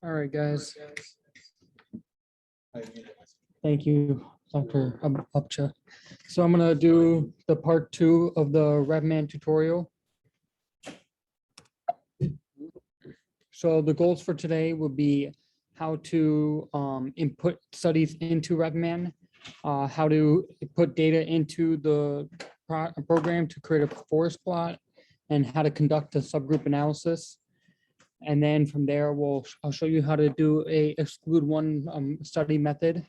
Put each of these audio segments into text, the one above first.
All right, guys. Thank you, Dr. Upcha. So I'm gonna do the part 2 of the RevMan tutorial. So the goals for today will be how to input studies into RevMan, how to put data into the program to create a forest plot, and how to conduct a subgroup analysis. And then from there, I'll show you how to do a exclude one study method,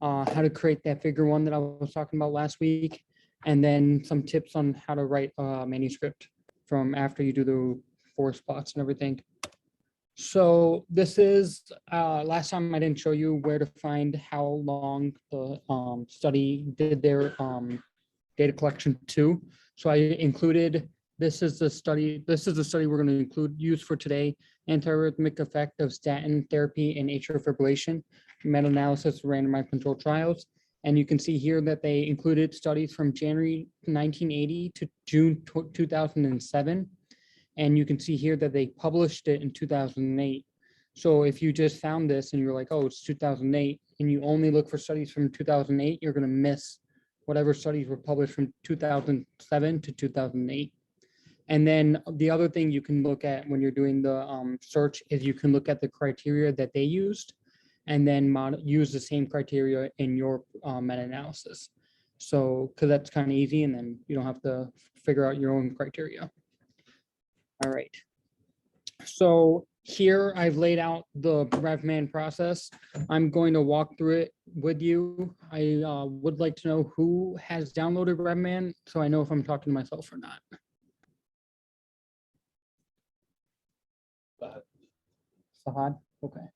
how to create that figure one that I was talking about last week, and then some tips on how to write a manuscript from after you do the forest plots and everything. So this is, last time I didn't show you where to find how long the study did their data collection to. So I included, this is the study we're going to use for today, antiarrhythmic effect of statin therapy in atrial fibrillation, meta-analysis of randomized controlled trials. And you can see here that they included studies from January 1980 to June 2007. And you can see here that they published it in 2008. So if you just found this and you're like, oh, it's 2008, and you only look for studies from 2008, you're going to miss whatever studies were published from 2007 to 2008. And then the other thing you can look at when you're doing the search is you can look at the criteria that they used and then use the same criteria in your meta-analysis. So, because that's kind of easy, and then you don't have to figure out your own criteria. All right. So here I've laid out the RevMan process. I'm going to walk through it with you. I would like to know who has downloaded RevMan, so I know if I'm talking to myself or not. Fahad? Okay.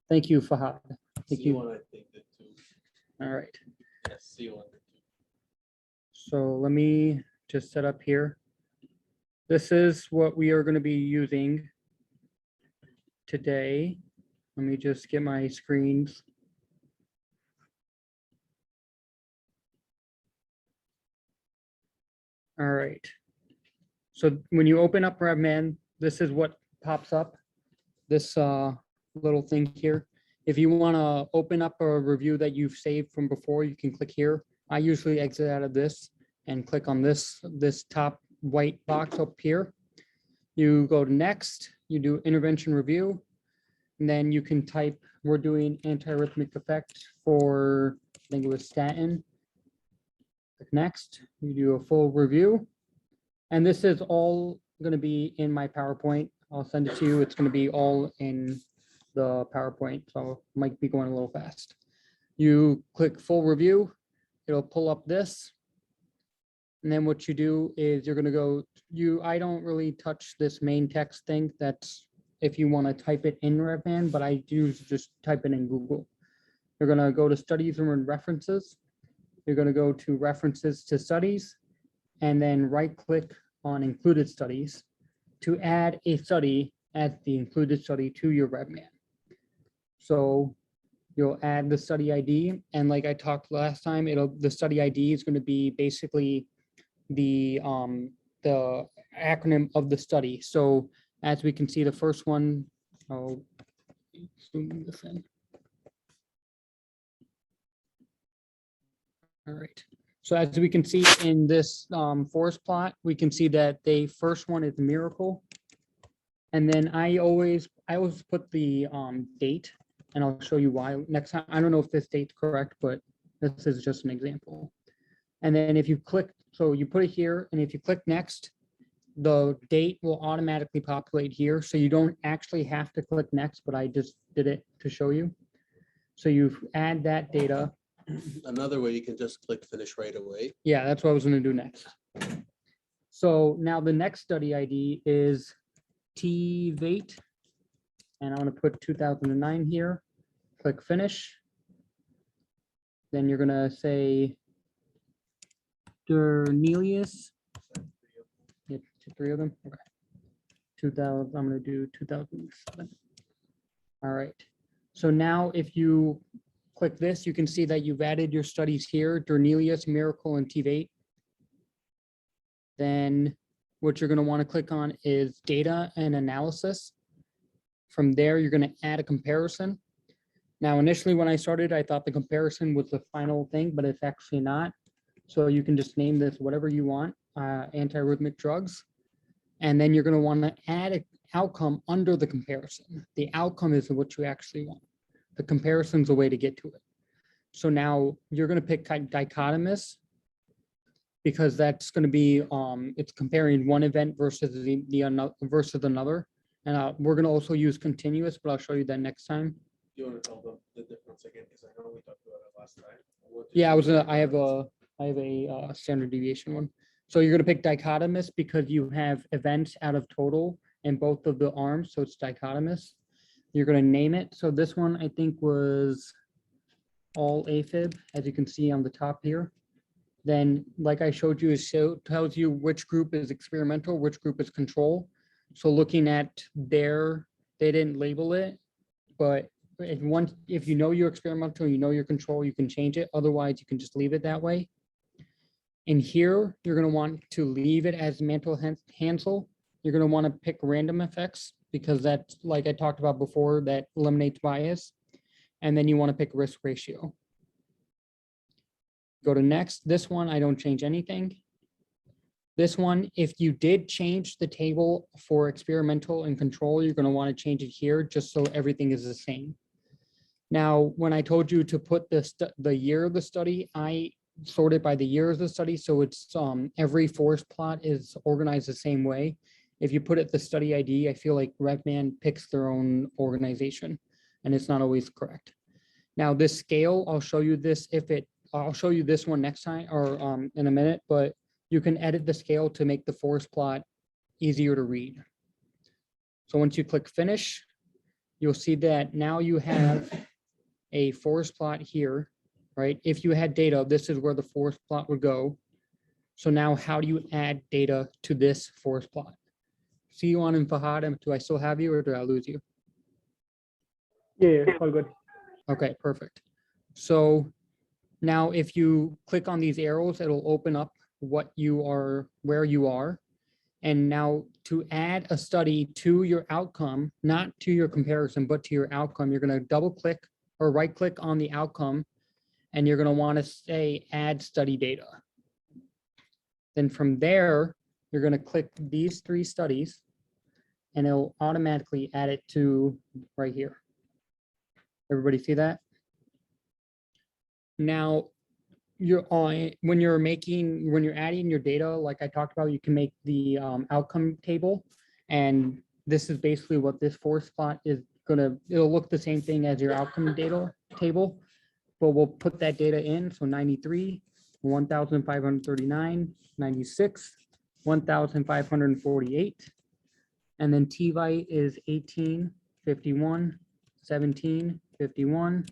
Thank you, Fahad. Thank you. All right. So let me just set up here. This is what we are going to be using today. Let me just get my screens. All right. So when you open up RevMan, this is what pops up, this little thing here. If you want to open up a review that you've saved from before, you can click here. I usually exit out of this and click on this top white box up here. You go to next, you do intervention review, and then you can type, we're doing antiarrhythmic effect for, I think it was statin. Click next, you do a full review. And this is all going to be in my PowerPoint. I'll send it to you. It's going to be all in the PowerPoint, so it might be going a little fast. You click full review, it'll pull up this. And then what you do is you're going to go, I don't really touch this main text thing. That's if you want to type it in RevMan, but I do just type it in Google. You're going to go to studies and references. You're going to go to references to studies, and then right click on included studies to add a study as the included study to your RevMan. So you'll add the study ID, and like I talked last time, the study ID is going to be basically the acronym of the study. So as we can see, the first one, I'll zoom this in. All right. So as we can see in this forest plot, we can see that the first one is miracle. And then I always put the date, and I'll show you why next time. I don't know if this date's correct, but this is just an example. And then if you click, so you put it here, and if you click next, the date will automatically populate here. So you don't actually have to click next, but I just did it to show you. So you add that data. Another way, you can just click finish right away. Yeah, that's what I was going to do next. So now the next study ID is TVATE, and I want to put 2009 here. Click finish. Then you're going to say Cornelius. Yeah, three of them. Okay. 2000. I'm going to do 2007. All right. So now if you click this, you can see that you've added your studies here, Dornelius, Miracle, and TVATE. Then what you're going to want to click on is data and analysis. From there, you're going to add a comparison. Now, initially, when I started, I thought the comparison was the final thing, but it's actually not. So you can just name this whatever you want, antiarrhythmic drugs. And then you're going to want to add an outcome under the comparison. The outcome is what you actually want. The comparison is a way to get to it. So now you're going to pick dichotomous because that's going to be, it's comparing one event versus versus another. And we're going to also use continuous, but I'll show you that next time. Do you want to tell them the difference again? Because I know we talked about it last time. Yeah, I have a standard deviation one. So you're going to pick dichotomous because you have events out of total in both of the arms. So it's dichotomous. You're going to name it. So this one I think was all AFib, as you can see on the top here. Then, like I showed you, it tells you which group is experimental, which group is control. So looking at they didn't label it, but if you know you're experimental, you know your control, you can change it. Otherwise, you can just leave it that way. And here, you're going to want to leave it as Mansell. You're going to want to pick random effects because that's, like I talked about before, that eliminates bias. And then you want to pick risk ratio. Go to next. This one, I don't change anything. This one, if you did change the table for experimental and control, you're going to want to change it here just so everything is the same. Now, when I told you to put the year of the study, I sorted by the year of the study. So it's every forest plot is organized the same way. If you put it the study ID, I feel like RevMan picks their own organization and it's not always correct. Now this scale, I'll show you this I'll show you this one next time or in a minute, but you can edit the scale to make the forest plot easier to read. So once you click finish, you'll see that now you have a forest plot here, right? If you had data, this is where the forest plot would go. So now how do you add data to this forest plot? See you on in Fahad, do I still have you or did I lose you? Yeah, all good. Okay, perfect. So now if you click on these arrows, it'll open up where you are. And now to add a study to your outcome, not to your comparison, but to your outcome, you're going to double click or right click on the outcome. And you're going to want to say add study data. Then from there, you're going to click these 3 studies and it'll automatically add it to right here. Everybody see that? Now, when you're adding your data, like I talked about, you can make the outcome table. And this is basically what this forest plot is it'll look the same thing as your outcome data table, but we'll put that data in. So 93, 1,539, 96, 1,548. And then T-Vite is 18, 51, 17, 51.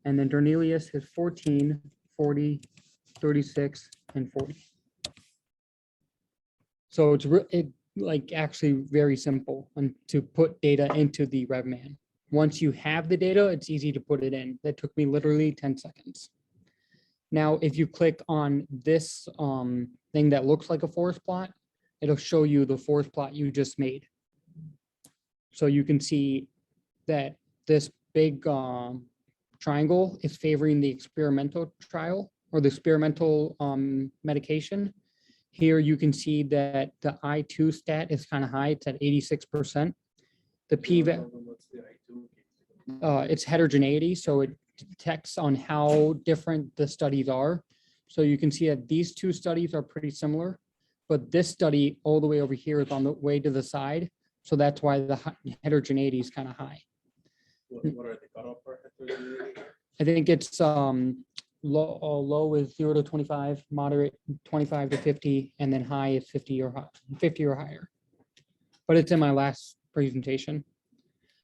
And then Dornelius is 14, 40, 36, and 40. So it's like actually very simple to put data into the RevMan. Once you have the data, it's easy to put it in. That took me literally 10 seconds. Now, if you click on this thing that looks like a forest plot, it'll show you the forest plot you just made. So you can see that this big triangle is favoring the experimental trial or the experimental medication. Here you can see that the I2 stat is kind of high. It's at 86%. The p-value, it's heterogeneity, so it detects on how different the studies are. So you can see that these 2 studies are pretty similar, but this study all the way over here is on the way to the side. So that's why the heterogeneity is kind of high. What are the cutoff for heterogeneity? I think it's low is 0 to 25, moderate 25 to 50, and then high is 50 or higher. But it's in my last presentation.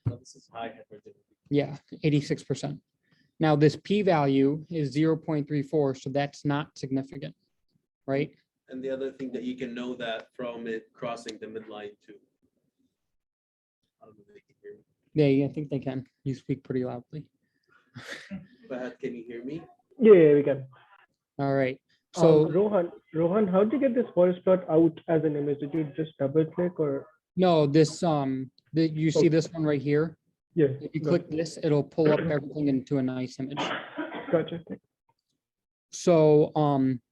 No, this is high heterogeneity. Yeah, 86%. Now this p-value is 0.34, so that's not significant, right? And the other thing that you can know that from it crossing the midline too. I don't know if they can hear me. Yeah, I think they can. You speak pretty loudly. But can you hear me? Yeah, we can. All right. So Rohan, how did you get this forest plot out as an image? Did you just double click or No, you see this one right here? Yeah. If you click this, it'll pull up everything into a nice image. Gotcha. So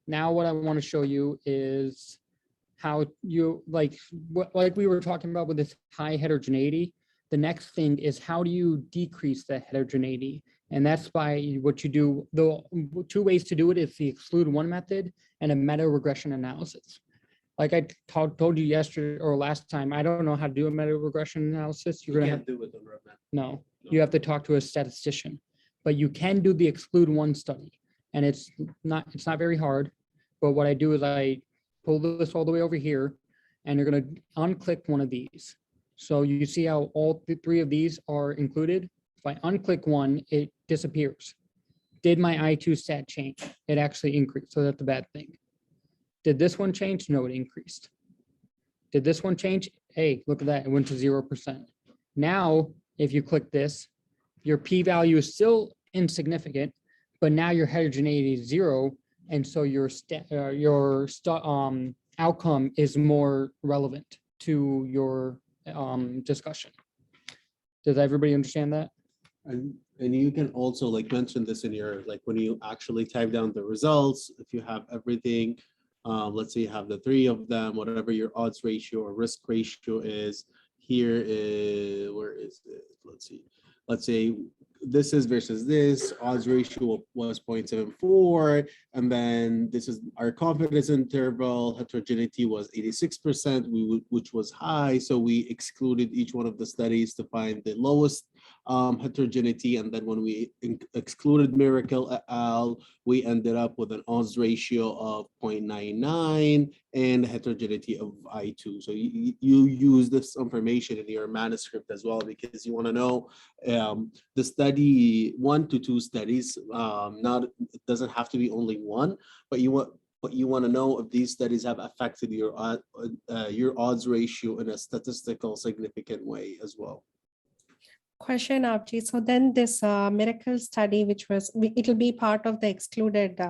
now what I want to show you is how you like we were talking about with this high heterogeneity. The next thing is how do you decrease the heterogeneity? And that's by what you do. The two ways to do it is the exclude one method and a meta regression analysis. Like I told you yesterday or last time, I don't know how to do a meta regression analysis. You're You gonna can't have do it on RevMan. no, you have to talk to a statistician, but you can do the exclude one study. And it's not very hard. But what I do is I pull this all the way over here and you're going to unclick one of these. So you see how all three of these are included. If I unclick one, it disappears. Did my I2 stat change? It actually increased. So that's a bad thing. Did this one change? No, it increased. Did this one change? Hey, look at that. It went to 0%. Now, if you click this, your p-value is still insignificant, but now your heterogeneity is 0, and so your outcome is more relevant to your discussion. Does everybody understand that? And you can also like mention this in your, like when you actually type down the results, if you have everything, let's say you have the three of them, whatever your odds ratio or risk ratio is, here is, where is it? Let's say this is versus this, odds ratio was 0.74, and then this is our confidence interval, heterogeneity was 86%, which was high, so we excluded each one of the studies to find the lowest heterogeneity, and then when we excluded Miracle et al., we ended up with an odds ratio of 0.99 and heterogeneity of I2. So you use this information in your manuscript as well, because you want to know the study 1 to 2 studies. It doesn't have to be only one, but you want to know if these studies have affected your odds ratio in a statistical significant way as well. Question, Abji. So then this miracle study, it'll be part of the excluded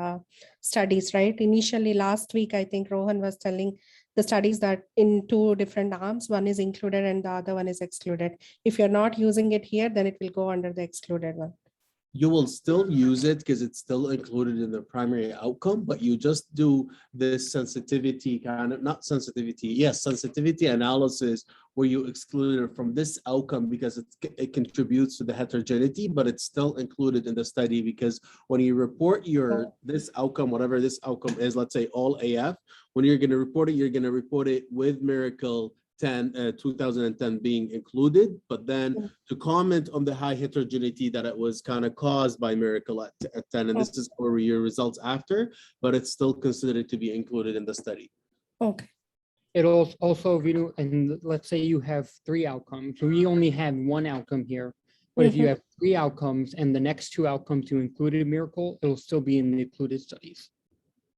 studies, right? Initially last week, I think Rohan was telling the studies that in 2 different arms, one is included and the other one is excluded. If you're not using it here, then it will go under the excluded one. You will still use it because it's still included in the primary outcome, but you just do this sensitivity sensitivity analysis where you exclude it from this outcome because it contributes to the heterogeneity, but it's still included in the study because when you report this outcome, whatever this outcome is, let's say all AF, when you're going to report it, you're going to report it with Miracle 2010 being included, but then to comment on the high heterogeneity that it was kind of caused by Miracle at 10, and this is for your results after, but it's still considered to be included in the study. Okay. It'll also, and let's say you have 3 outcomes. So we only have 1 outcome here, but if you have 3 outcomes and the next 2 outcomes you included Miracle, it'll still be in the included studies.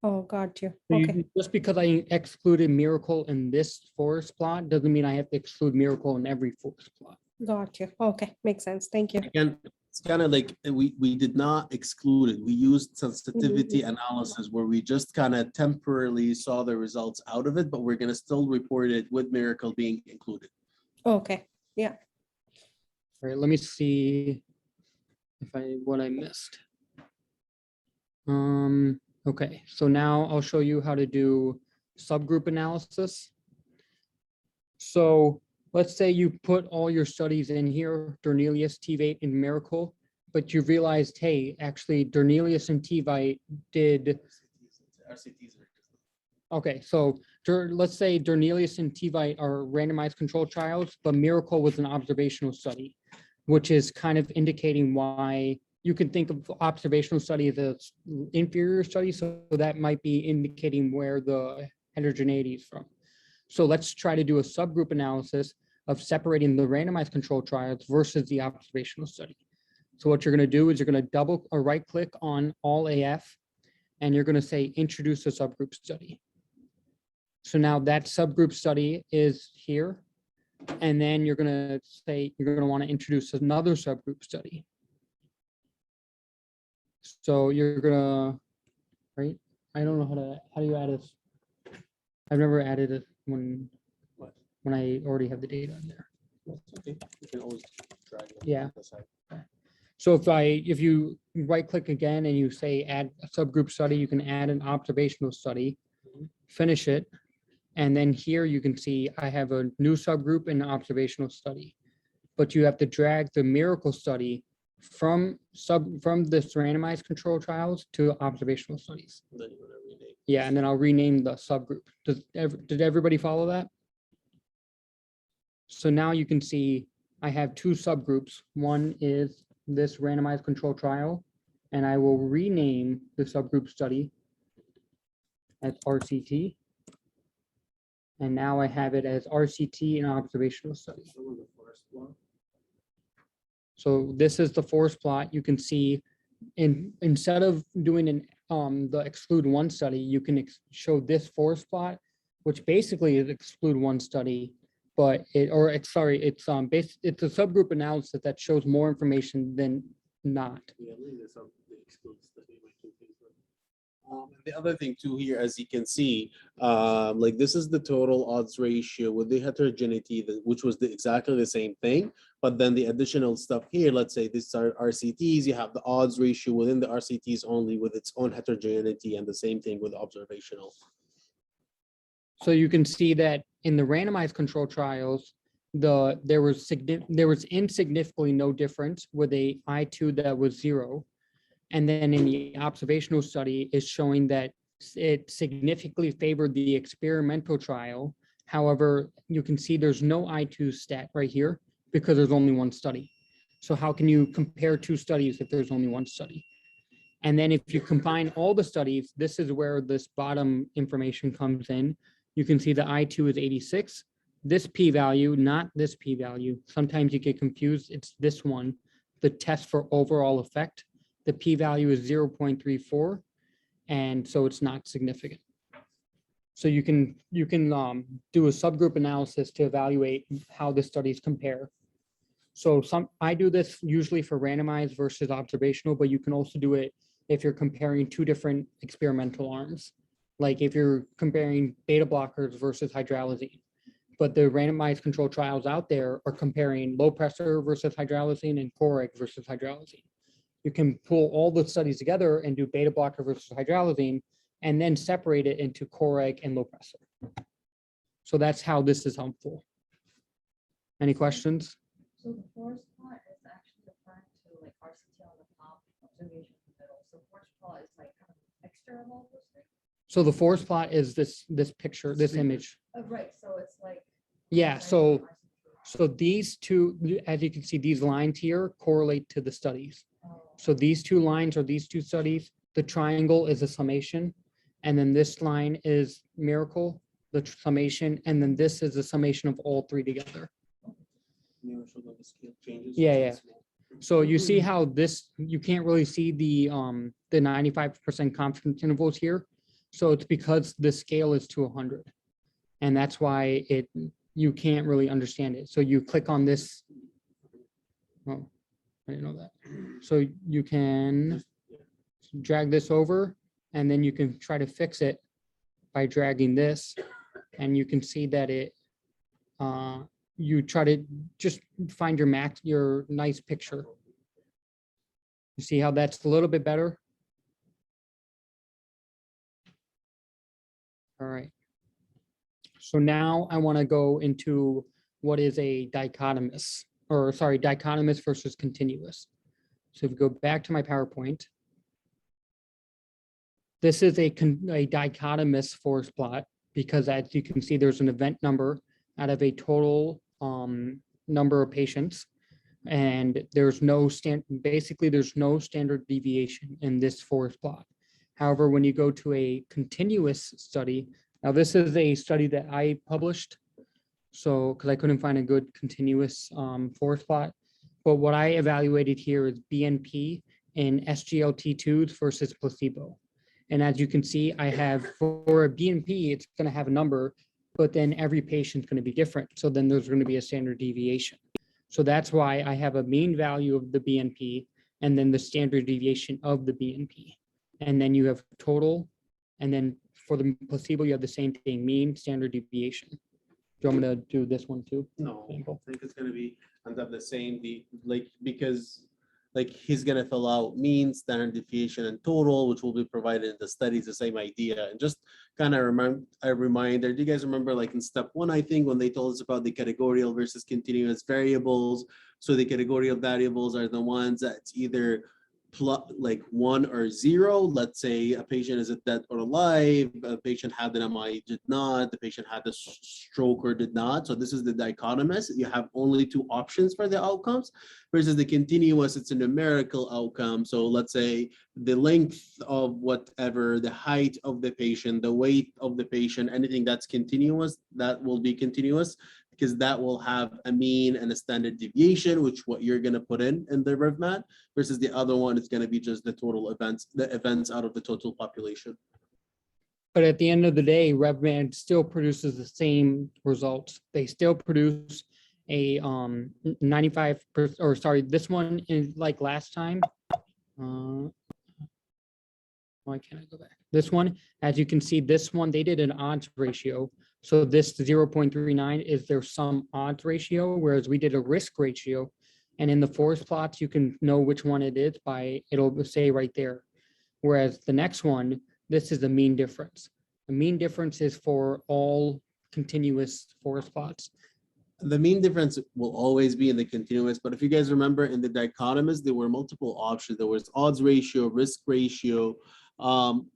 Oh, got you. So Okay. just because I excluded Miracle in this forest plot doesn't mean I have to exclude Miracle in every forest plot. Got you. Okay. Makes sense. Thank you. Again, it's kind of like we did not exclude it. We used sensitivity analysis where we just kind of temporarily saw the results out of it, but we're going to still report it with Miracle being included. Okay. Yeah. All right, let me see what I missed. Okay, so now I'll show you how to do subgroup analysis. So let's say you put all your studies in here, Dornelius, TVate, and Miracle, but you realized, hey, actually Dornelius and TVite did. Okay, so let's say Dornelius and TVite are randomized controlled trials, but Miracle was an observational study, which is kind of indicating why you can think of observational study as an inferior study, so that might be indicating where the heterogeneity is from. So let's try to do a subgroup analysis of separating the randomized controlled trials versus the observational study. So what you're going to do is you're going to double or right click on all AF, and you're going to say introduce a subgroup study. So now that subgroup study is here, and then you're going to say you're going to want to introduce another subgroup study. So you're gonna, right? I don't know how do you add this? I've never added it when. when I already have the data in there. That's okay. You can always drag it. Yeah. aside. So if you right click again and you say add a subgroup study, you can add an observational study, finish it. And then here you can see I have a new subgroup and an observational study. But you have to drag the miracle study from this randomized control trials to observational studies. Then you want to rename. Yeah, and then I'll rename the subgroup. Did everybody follow that? So now you can see I have two subgroups. One is this randomized control trial, and I will rename the subgroup study as RCT. And now I have it as RCT and observational study. So this is the forest plot. You can see instead of doing the exclude one study, you can show this forest plot, which basically is exclude one study, but it's a subgroup analysis that shows more information than not. Yeah, leave this up, the exclude study, might confuse them. And the other thing too here, as you can see, like this is the total odds ratio with the heterogeneity, which was exactly the same thing. But then the additional stuff here, let's say these are RCTs, you have the odds ratio within the RCTs only with its own heterogeneity, and the same thing with observational. So you can see that in the randomized control trials, there was insignificantly no difference with a I2 that was 0. And then in the observational study is showing that it significantly favored the experimental trial. However, you can see there's no I2 stat right here because there's only one study. So how can you compare two studies if there's only one study? And then if you combine all the studies, this is where this bottom information comes in. You can see the I2 is 86. This p-value, not this p-value. Sometimes you get confused. It's this one, the test for overall effect. The p-value is 0.34, and so it's not significant. So you can do a subgroup analysis to evaluate how the studies compare. So I do this usually for randomized versus observational, but you can also do it if you're comparing two different experimental arms, like if you're comparing beta blockers versus hydralazine. But the randomized control trials out there are comparing low pressure versus hydralazine and Coreg versus hydralazine. You can pull all the studies together and do beta blocker versus hydralazine, and then separate it into Coreg and low pressure. So that's how this is helpful. Any questions? So the forest plot is actually referring to like RCT on the top, observation in the middle. So forest plot is like kind of extra of all those things. So the forest plot is this picture, this image. Oh, right. So it's like. Yeah, so these two, as you can see, these lines here correlate to the studies. So these two lines are these two studies. The triangle is a summation. And then this line is miracle, the summation. And then this is the summation of all three together. Yeah. So you see how this, you can't really see the 95% confidence intervals here. So it's because the scale is to 100. And that's why you can't really understand it. So you click on this. Oh, I didn't know that. So you can drag this over, and then you can try to fix it by dragging this, and you can see that you try to just find your nice picture. You see how that's a little bit better? All right. So now I want to go into what is a dichotomous, dichotomous versus continuous. So if we go back to my PowerPoint, this is a dichotomous forest plot because as you can see, there's an event number out of a total number of patients, and there's no standard deviation in this forest plot. However, when you go to a continuous study, now this is a study that I published, so because I couldn't find a good continuous forest plot, but what I evaluated here is BNP in SGLT2s versus placebo. And as you can see, I have for a BNP, it's going to have a number, but then every patient's going to be different. So then there's going to be a standard deviation. So that's why I have a mean value of the BNP and then the standard deviation of the BNP. And then you have total, and then for the placebo, you have the same thing, mean, standard deviation. you want me to do this one too? No, I Sample. think it's gonna be end up the same, because like he's gonna fill out mean, standard deviation, and total, which will be provided in the studies, the same idea. And just kind of a reminder, do you guys remember like in step one, I think, when they told us about the categorical versus continuous variables? So the categorical variables are the ones that's either like 1 or 0. Let's say a patient is dead or alive, a patient had an MI, did not, the patient had a stroke or did not. So this is the dichotomous. You have only 2 options for the outcomes, versus the continuous, it's a numerical outcome. So let's say the length of whatever, the height of the patient, the weight of the patient, anything that's continuous, that will be continuous, because that will have a mean and a standard deviation, which what you're going to put in the RevMat, versus the other one is going to be just the total events, the events out of the total population. But at the end of the day, RevMan still produces the same results. They still produce a 95%, or sorry, this one is like last time. Why can't I go back? This one, as you can see, this one, they did an odds ratio. So this 0.39 is their sum odds ratio, whereas we did a risk ratio. And in the forest plots, you can know which one it is by, it'll say right there. Whereas the next one, this is the mean difference. The mean difference is for all continuous forest plots. The mean difference will always be in the continuous, but if you guys remember in the dichotomous, there were multiple options. There was odds ratio, risk ratio.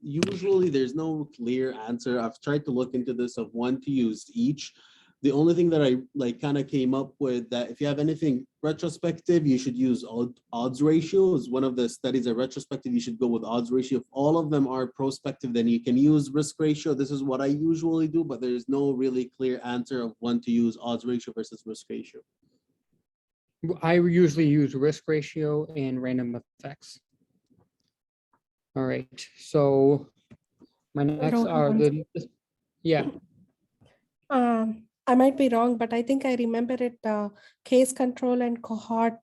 Usually there's no clear answer. I've tried to look into this of one to use each. The only thing that I like kind of came up with, that if you have anything retrospective, you should use odds ratio. Is one of the studies that retrospective, you should go with odds ratio. If all of them are prospective, then you can use risk ratio. This is what I usually do, but there's no really clear answer of when to use odds ratio versus risk ratio. I usually use risk ratio and random effects. All right, so my next are the, yeah. I might be wrong, but I think I remember it, case control and cohort.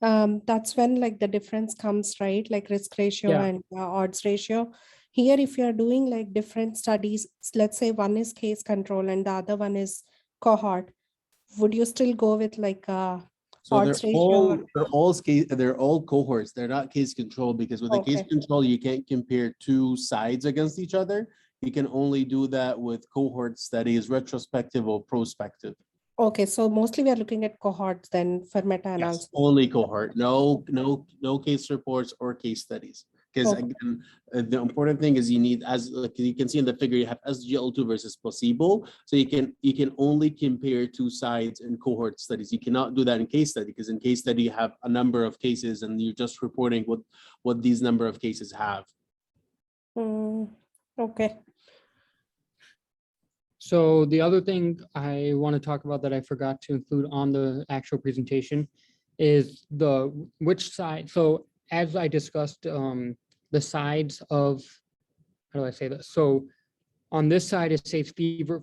That's when like the difference comes, right? Like risk ratio Yeah. and odds ratio. Here, if you're doing like different studies, let's say one is case control and the other one is cohort, would you still go with like So odds ratio? they're all cohorts. They're not case control, because with the case Okay. control, you can't compare 2 sides against each other. You can only do that with cohort studies, retrospective or prospective. Okay, so mostly we are looking at cohorts then for meta-analysis. Only cohort, no case reports or case studies. Because Okay. again, the important thing is you need, as like you can see in the figure, you have SGL2 versus placebo. So you can only compare 2 sides in cohort studies. You cannot do that in case study, because in case study you have a number of cases and you're just reporting what these number of cases have. Okay. So the other thing I want to talk about that I forgot to include on the actual presentation is which side. So as I discussed, the sides of, how do I say this? So on this side, it says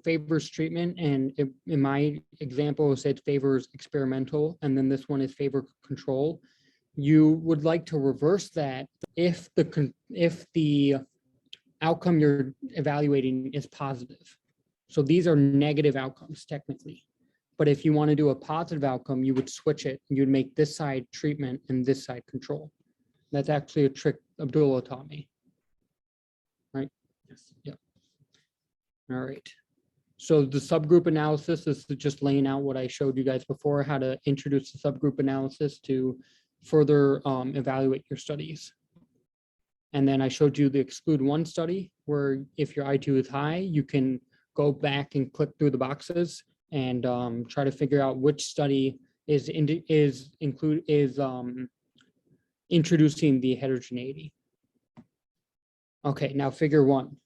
favors treatment, and in my example, it said favors experimental, and then this one is favor control. You would like to reverse that if the outcome you're evaluating is positive. So these are negative outcomes technically. But if you want to do a positive outcome, you would switch it. You'd make this side treatment and this side control. That's actually a trick Abdullah taught me. Right? Yes. Yeah. All right. So the subgroup analysis is just laying out what I showed you guys before, how to introduce the subgroup analysis to further evaluate your studies. And then I showed you the exclude one study, where if your I2 is high, you can go back and click through the boxes and try to figure out which study is introducing the heterogeneity. Okay, now figure 1.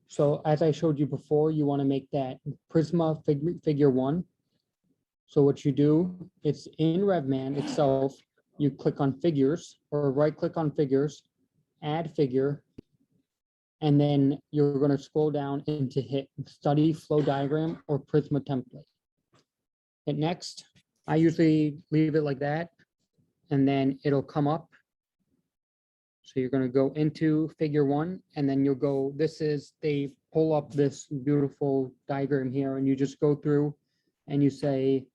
So as I showed you before, you want to make that Prisma figure 1. So what you do, it's in RevMan itself, you click on figures, or right click on figures, add figure, and then you're going to scroll down and to hit study flow diagram or Prisma template. Hit next. I usually leave it like that, and then it'll come up. So you're going to go into figure 1, and then you'll go, they pull up this beautiful diagram here, and you just go through and you say,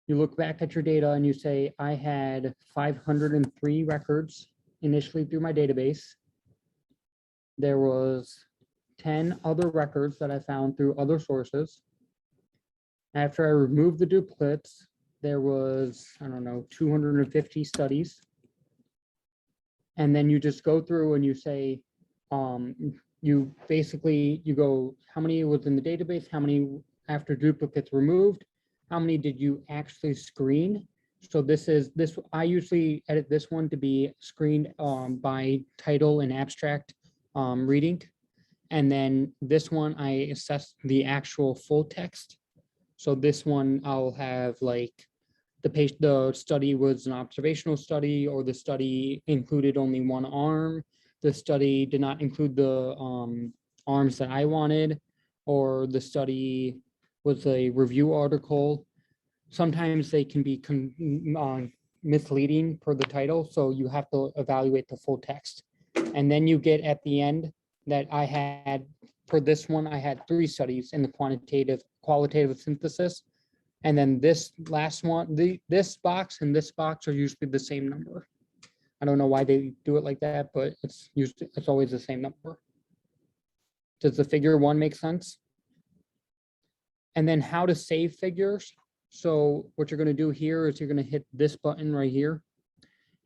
you look back at your data and you say, I had 503 records initially through my database. There was 10 other records that I found through other sources. After I removed the duplicates, there was, I don't know, 250 studies. And then you just go through and you say, you basically, you go, how many was in the database? How many after duplicates removed? How many did you actually screen? So this, I usually edit this one to be screened by title and abstract reading. And then this one, I assess the actual full text. So this one, I'll have like the study was an observational study, or the study included only one arm. The study did not include the arms that I wanted, or the study was a review article. Sometimes they can be misleading per the title, so you have to evaluate the full text. And then you get at the end that I had, for this one, I had 3 studies in the qualitative synthesis. And then this last one, this box and this box are usually the same number. I don't know why they do it like that, but it's always the same number. Does the figure 1 make sense? And then how to save figures. So what you're going to do here is you're going to hit this button right here,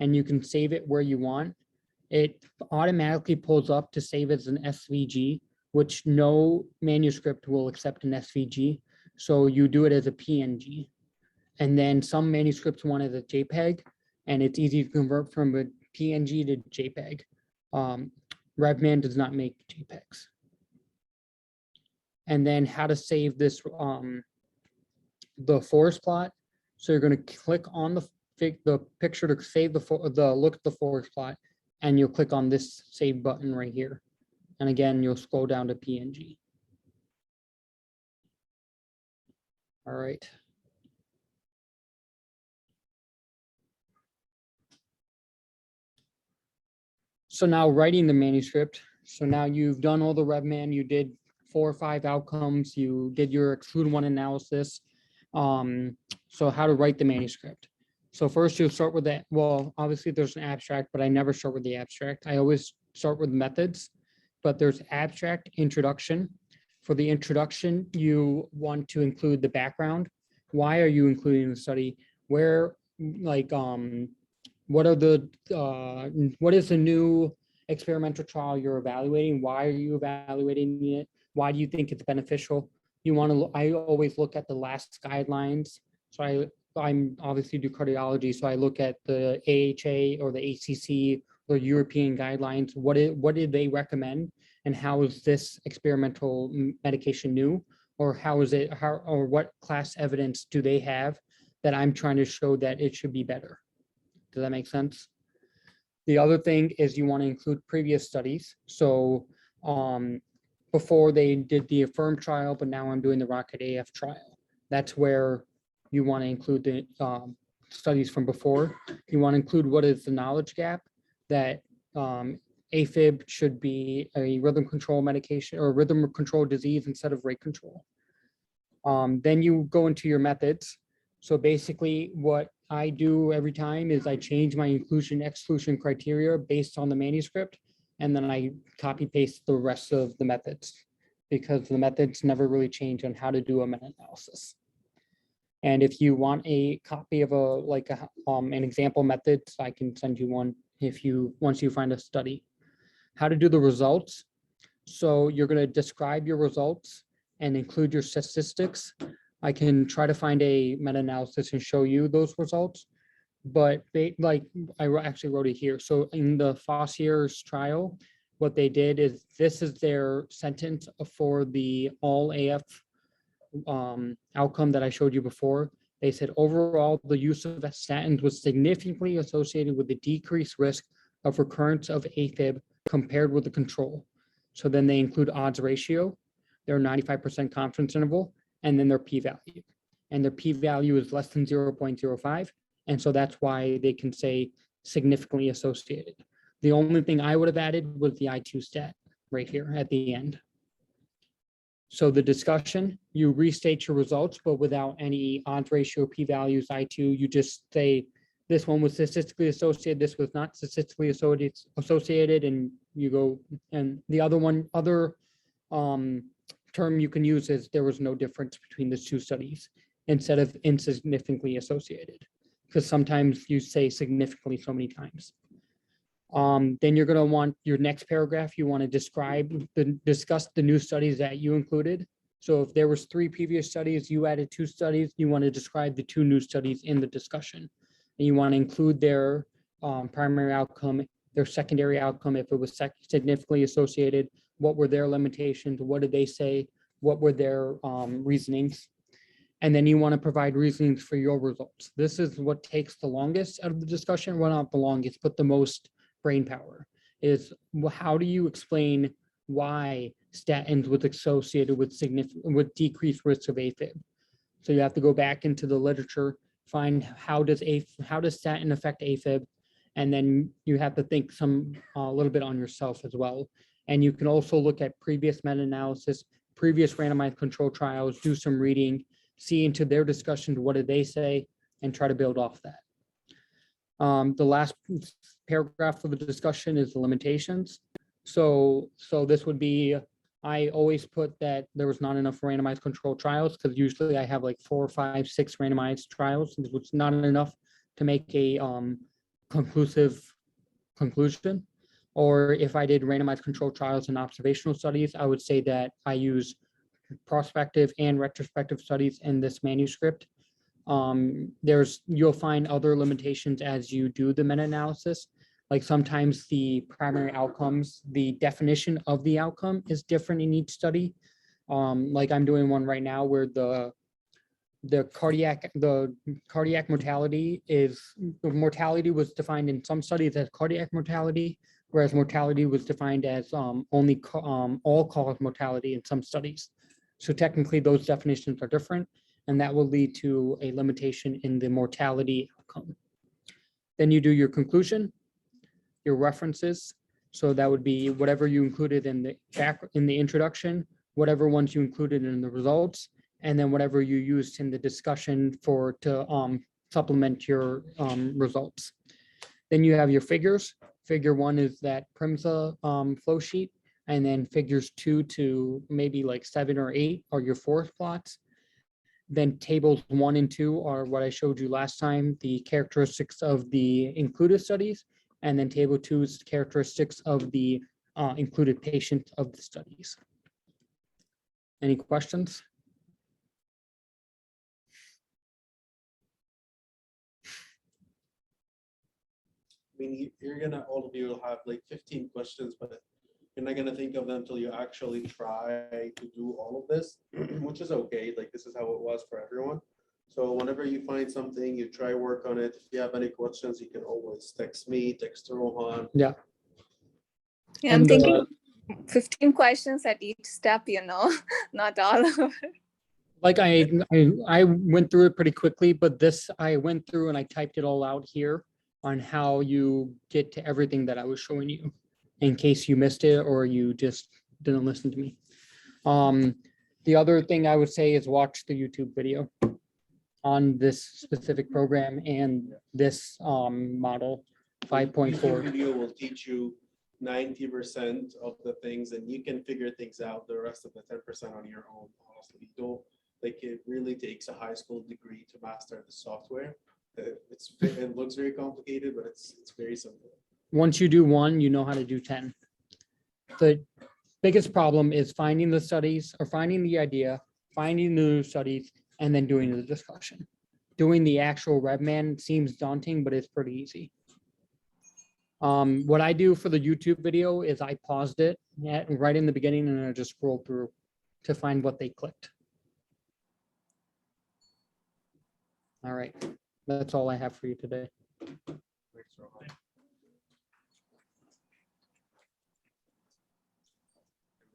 and you can save it where you want. It automatically pulls up to save as an SVG, which no manuscript will accept an SVG. So you do it as a PNG. And then some manuscripts want it as a JPEG, and it's easy to convert from a PNG to JPEG. RevMan does not make JPEGs. And then how to save this, the forest plot. So you're going to click on the picture to save the look at the forest plot, and you'll click on this save button right here. And again, you'll scroll down to PNG. All right. So now writing the manuscript. So now you've done all the RevMan, you did 4 or 5 outcomes, you did your exclude 1 analysis. So how to write the manuscript. So first you'll start with that. Well, obviously there's an abstract, but I never start with the abstract. I always start with methods, but there's abstract, introduction. For the introduction, you want to include the background. Why are you including the study? Where, like, what is the new experimental trial you're evaluating? Why are you evaluating it? Why do you think it's beneficial? You want to, I always look at the last guidelines. So I'm obviously do cardiology. So I look at the AHA or the ACC or European guidelines. What did they recommend? And how is this experimental medication new? Or how is it, or what class evidence do they have that I'm trying to show that it should be better? Does that make sense? The other thing is you want to include previous studies. So before they did the AFFIRM trial, but now I'm doing the Rocket AF trial. That's where you want to include the studies from before. You want to include what is the knowledge gap, that AFib should be a rhythm control medication or rhythm control disease instead of rate control. Then you go into your methods. So basically what I do every time is I change my inclusion exclusion criteria based on the manuscript, and then I copy paste the rest of the methods, because the methods never really change on how to do a meta-analysis. And if you want a copy of an example method, I can send you one once you find a study. How to do the results. So you're going to describe your results and include your statistics. I can try to find a meta-analysis and show you those results, but I actually wrote it here. So in the Fossier's trial, what they did is, this is their sentence for the all AF outcome that I showed you before. They said overall, the use of statins was significantly associated with the decreased risk of recurrence of AFib compared with the control. So then they include odds ratio, their 95% confidence interval, and then their p-value. And their p-value is less than 0.05. And so that's why they can say significantly associated. The only thing I would have added was the I2 stat right here at the end. So the discussion, you restate your results, but without any odds ratio, p-values, I2, you just say this one was statistically associated, this was not statistically associated, and you go, and the other term you can use is there was no difference between the two studies instead of insignificantly associated, because sometimes you say significantly so many times. Then you're going to want your next paragraph, you want to discuss the new studies that you included. So if there was 3 previous studies, you added 2 studies, you want to describe the 2 new studies in the discussion. And you want to include their primary outcome, their secondary outcome, if it was significantly associated, what were their limitations, what did they say, what were their reasonings. And then you want to provide reasonings for your results. This is what takes the longest out of the discussion. Well, not the longest, but the most brain power is, well, how do you explain why statins was associated with decreased risk of AFib? So you have to go back into the literature, find how does statin affect AFib, and then you have to think a little bit on yourself as well. And you can also look at previous meta-analysis, previous randomized control trials, do some reading, see into their discussions, what did they say, and try to build off that. The last paragraph of the discussion is the limitations. So this would be, I always put that there was not enough randomized control trials, because usually I have like 4, 5, 6 randomized trials, which is not enough to make a conclusive conclusion. Or if I did randomized control trials and observational studies, I would say that I use prospective and retrospective studies in this manuscript. You'll find other limitations as you do the meta-analysis. Like sometimes the primary outcomes, the definition of the outcome is different in each study. Like I'm doing one right now where the cardiac mortality was defined in some studies as cardiac mortality, whereas mortality was defined as only all-cause mortality in some studies. So technically those definitions are different, and that will lead to a limitation in the mortality outcome. Then you do your conclusion, your references. So that would be whatever you included in the introduction, whatever ones you included in the results, and then whatever you used in the discussion to supplement your results. Then you have your figures. Figure 1 is that PRIMSA flow sheet, and then figures 2 to maybe like 7 or 8 are your forest plots. Then tables 1 and 2 are what I showed you last time, the characteristics of the included studies, and then table 2 is characteristics of the included patient of the studies. Any questions? I mean, all of you will have like 15 questions, but you're not gonna think of them until you actually try to do all of this, which is okay. Like this is how it was for everyone. So whenever you find something, you try work on it. If you have any questions, you can always text me, text Rohan. Yeah. Yeah, I'm And, thinking 15 questions at each step, not all of it. Like I went through it pretty quickly, but this I went through and I typed it all out here on how you get to everything that I was showing you, in case you missed it or you just didn't listen to me. The other thing I would say is watch the YouTube video on this specific program and this model 5.4. YouTube video will teach you 90% of the things, and you can figure things out the rest of the 10% on your own. Honestly, it really takes a high school degree to master the software. It looks very complicated, but it's very simple. Once you do 1, you know how to do 10. The biggest problem is finding the studies or finding the idea, finding the new studies, and then doing the discussion. Doing the actual RevMan seems daunting, but it's pretty easy. What I do for the YouTube video is I paused it right in the beginning and I just scrolled through to find what they clicked. All right, that's all I have for you today. Thanks, Rohan.